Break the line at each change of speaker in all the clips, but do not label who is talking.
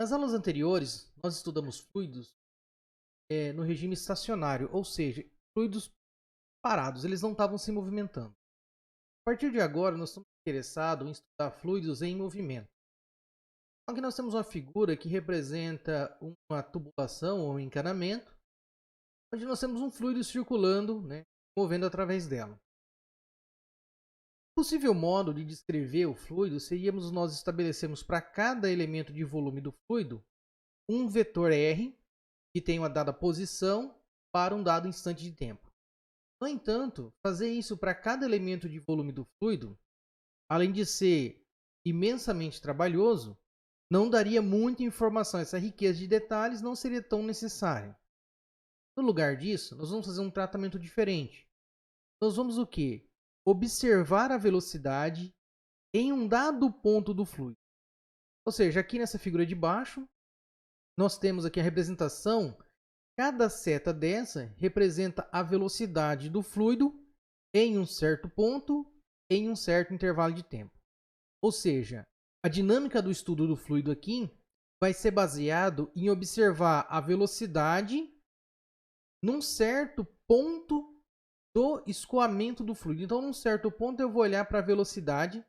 Nas aulas anteriores, nós estudamos fluidos no regime estacionário, ou seja, fluidos parados, eles não estavam se movimentando. A partir de agora, nós estamos interessados em estudar fluidos em movimento. Então, aqui nós temos uma figura que representa uma tubulação ou um encanamento, onde nós temos um fluido circulando, movendo através dela. O possível modo de descrever o fluido seríamos nós estabelecermos para cada elemento de volume do fluido um vetor R, que tem uma dada posição para um dado instante de tempo. No entanto, fazer isso para cada elemento de volume do fluido, além de ser imensamente trabalhoso, não daria muita informação. Essa riqueza de detalhes não seria tão necessária. No lugar disso, nós vamos fazer um tratamento diferente. Nós vamos o quê? Observar a velocidade em um dado ponto do fluido. Ou seja, aqui nessa figura de baixo, nós temos aqui a representação. Cada seta dessa representa a velocidade do fluido em um certo ponto, em um certo intervalo de tempo. Ou seja, a dinâmica do estudo do fluido aqui vai ser baseado em observar a velocidade num certo ponto do escoamento do fluido. Então, num certo ponto, eu vou olhar para a velocidade,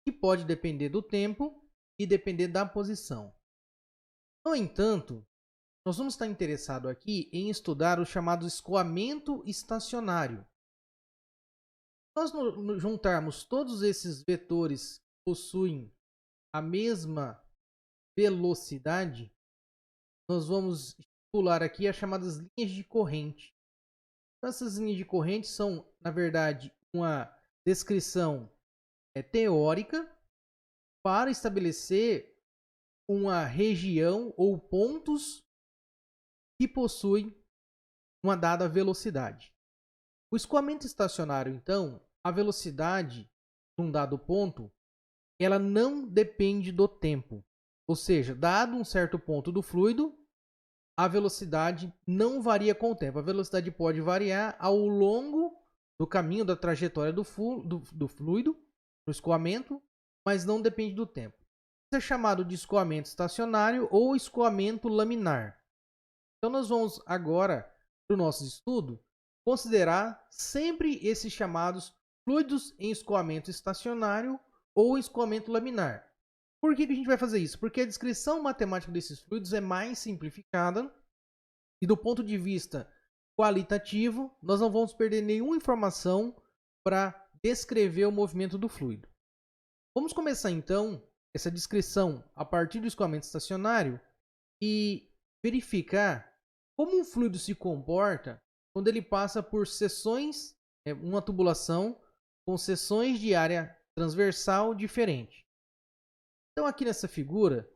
que pode depender do tempo e depender da posição. No entanto, nós vamos estar interessados aqui em estudar o chamado escoamento estacionário. Se nós juntarmos todos esses vetores que possuem a mesma velocidade, nós vamos estipular aqui as chamadas linhas de corrente. Então, essas linhas de corrente são, na verdade, uma descrição teórica para estabelecer uma região ou pontos que possuem uma dada velocidade. O escoamento estacionário, então, a velocidade num dado ponto, ela não depende do tempo. Ou seja, dado um certo ponto do fluido, a velocidade não varia com o tempo. A velocidade pode variar ao longo do caminho da trajetória do fluido, do escoamento, mas não depende do tempo. Isso é chamado de escoamento estacionário ou escoamento laminar. Então, nós vamos agora, para o nosso estudo, considerar sempre esses chamados fluidos em escoamento estacionário ou escoamento laminar. Por que a gente vai fazer isso? Porque a descrição matemática desses fluidos é mais simplificada e, do ponto de vista qualitativo, nós não vamos perder nenhuma informação para descrever o movimento do fluido. Vamos começar então essa descrição a partir do escoamento estacionário e verificar como um fluido se comporta quando ele passa por seções, uma tubulação com seções de área transversal diferente. Então, aqui nessa figura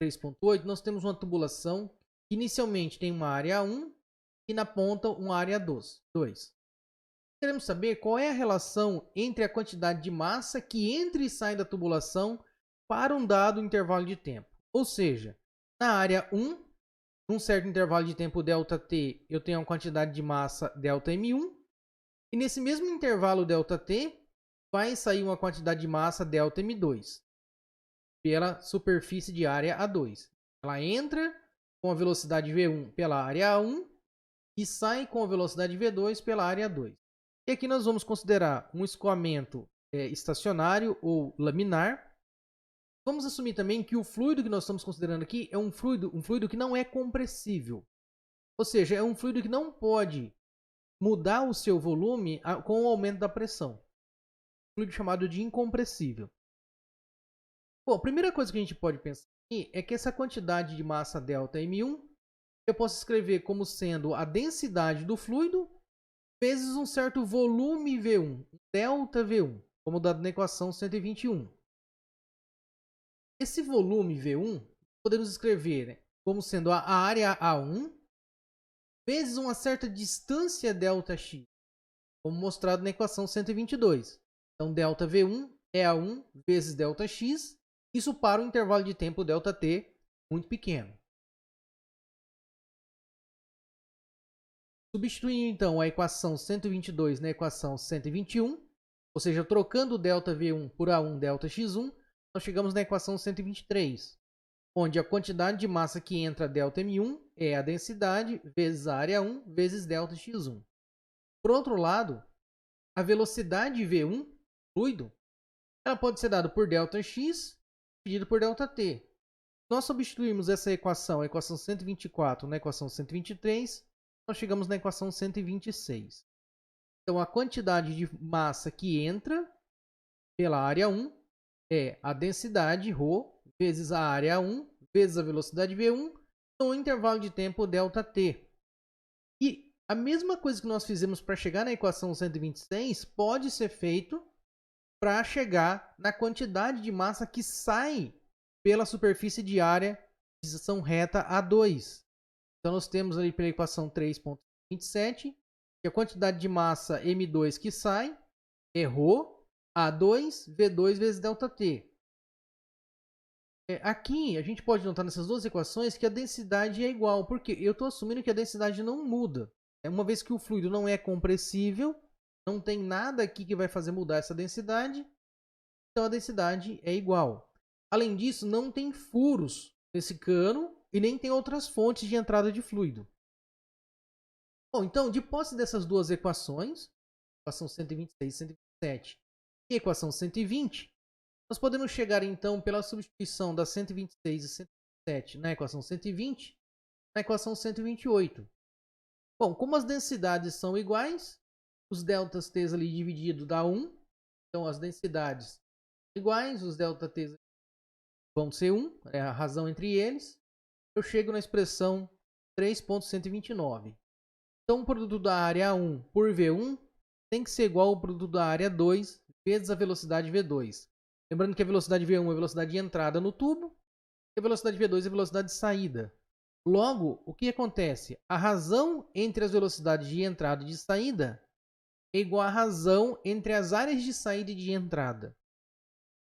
3.8, nós temos uma tubulação que inicialmente tem uma área 1 e na ponta uma área 2. Queremos saber qual é a relação entre a quantidade de massa que entra e sai da tubulação para um dado intervalo de tempo. Ou seja, na área 1, num certo intervalo de tempo ΔT, eu tenho uma quantidade de massa ΔM1. E nesse mesmo intervalo ΔT, vai sair uma quantidade de massa ΔM2 pela superfície de área A2. Ela entra com a velocidade V1 pela área A1 e sai com a velocidade V2 pela área A2. E aqui nós vamos considerar um escoamento estacionário ou laminar. Vamos assumir também que o fluido que nós estamos considerando aqui é um fluido que não é compressível. Ou seja, é um fluido que não pode mudar o seu volume com o aumento da pressão. Um fluido chamado de incompressível. Bom, a primeira coisa que a gente pode pensar aqui é que essa quantidade de massa ΔM1 eu posso escrever como sendo a densidade do fluido vezes um certo volume V1, ΔV1, como dado na equação 121. Esse volume V1 podemos escrever como sendo a área A1 vezes uma certa distância ΔX, como mostrado na equação 122. Então, ΔV1 é A1 vezes ΔX, isso para um intervalo de tempo ΔT muito pequeno. Substituindo então a equação 122 na equação 121, ou seja, trocando o ΔV1 por A1 ΔX1, nós chegamos na equação 123, onde a quantidade de massa que entra ΔM1 é a densidade vezes a área 1 vezes ΔX1. Por outro lado, a velocidade V1, fluido, ela pode ser dada por ΔX dividido por ΔT. Nós substituímos essa equação, a equação 124, na equação 123, nós chegamos na equação 126. Então, a quantidade de massa que entra pela área 1 é a densidade, ρ, vezes a área 1, vezes a velocidade V1, no intervalo de tempo ΔT. E a mesma coisa que nós fizemos para chegar na equação 126 pode ser feito para chegar na quantidade de massa que sai pela superfície de área de seção reta A2. Então, nós temos ali pela equação 3.27 que a quantidade de massa M2 que sai é ρ A2 V2 vezes ΔT. Aqui, a gente pode notar nessas duas equações que a densidade é igual, porque eu estou assumindo que a densidade não muda. Uma vez que o fluido não é compressível, não tem nada aqui que vai fazer mudar essa densidade, então a densidade é igual. Além disso, não tem furos nesse cano e nem tem outras fontes de entrada de fluido. Bom, então, de posse dessas duas equações, equação 126 e 127 e equação 120, nós podemos chegar então pela substituição das 126 e 127 na equação 120, na equação 128. Bom, como as densidades são iguais, os deltas t ali dividido dá 1. Então as densidades são iguais, os delta t vão ser 1, é a razão entre eles. Eu chego na expressão 3.129. Então o produto da área 1 por V1 tem que ser igual ao produto da área 2 vezes a velocidade V2. Lembrando que a velocidade V1 é a velocidade de entrada no tubo e a velocidade V2 é a velocidade de saída. Logo, o que acontece? A razão entre as velocidades de entrada e de saída é igual à razão entre as áreas de saída e de entrada.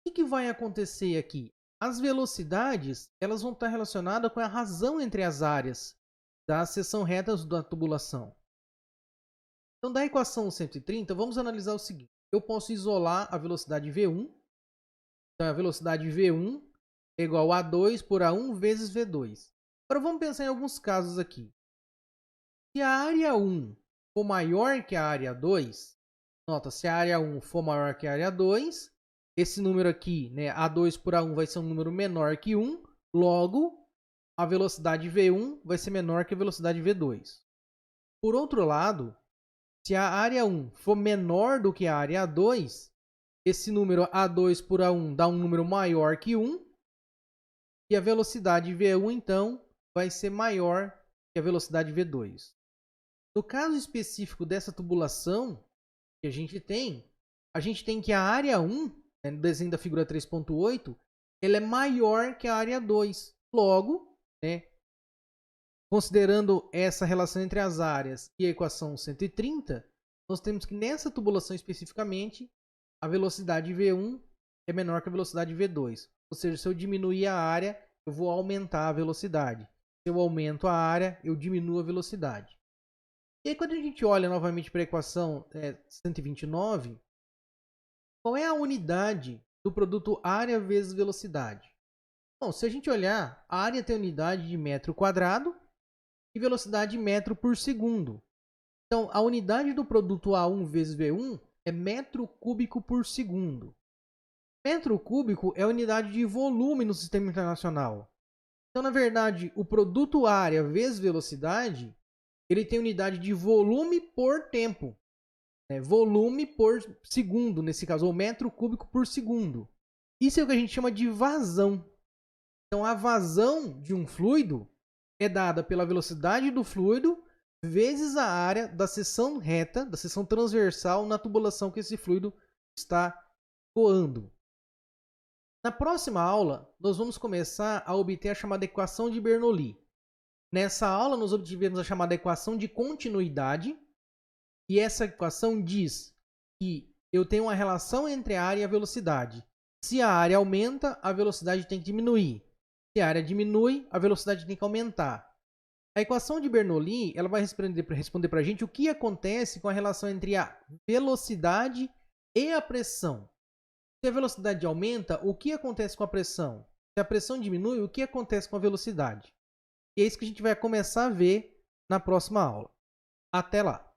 O que vai acontecer aqui? As velocidades elas vão estar relacionadas com a razão entre as áreas das seção retas da tubulação. Então, da equação 130, vamos analisar o seguinte. Eu posso isolar a velocidade V1. Então, a velocidade V1 é igual a 2 por A1 vezes V2. Agora, vamos pensar em alguns casos aqui. Se a área 1 for maior que a área 2, nota, se a área 1 for maior que a área 2, esse número aqui, né, A2 por A1 vai ser um número menor que 1, logo, a velocidade V1 vai ser menor que a velocidade V2. Por outro lado, se a área 1 for menor do que a área 2, esse número A2 por A1 dá um número maior que 1, e a velocidade V1, então, vai ser maior que a velocidade V2. No caso específico dessa tubulação que a gente tem que a área 1, né, no desenho da figura 3.8, ela é maior que a área 2. Logo, né, considerando essa relação entre as áreas e a equação 130, nós temos que nessa tubulação especificamente, a velocidade V1 é menor que a velocidade V2. Ou seja, se eu diminuir a área, eu vou aumentar a velocidade. Se eu aumento a área, eu diminuo a velocidade. E aí, quando a gente olha novamente para a equação 129, qual é a unidade do produto área vezes velocidade? Bom, se a gente olhar, a área tem unidade de metro quadrado e velocidade metro por segundo. Então, a unidade do produto A1 vezes V1 é metro cúbico por segundo. Metro cúbico é a unidade de volume no sistema internacional. Então, na verdade, o produto área vezes velocidade, ele tem unidade de volume por tempo. Né? Volume por segundo, nesse caso, ou metro cúbico por segundo. Isso é o que a gente chama de vazão. Então, a vazão de um fluido é dada pela velocidade do fluido vezes a área da seção reta, da seção transversal na tubulação que esse fluido está coando. Na próxima aula, nós vamos começar a obter a chamada equação de Bernoulli. Nessa aula, nós obtivemos a chamada equação de continuidade. E essa equação diz que eu tenho uma relação entre a área e a velocidade. Se a área aumenta, a velocidade tem que diminuir. Se a área diminui, a velocidade tem que aumentar. A equação de Bernoulli ela vai responder para a gente o que acontece com a relação entre a velocidade e a pressão. Se a velocidade aumenta, o que acontece com a pressão? Se a pressão diminui, o que acontece com a velocidade? E é isso que a gente vai começar a ver na próxima aula. Até lá!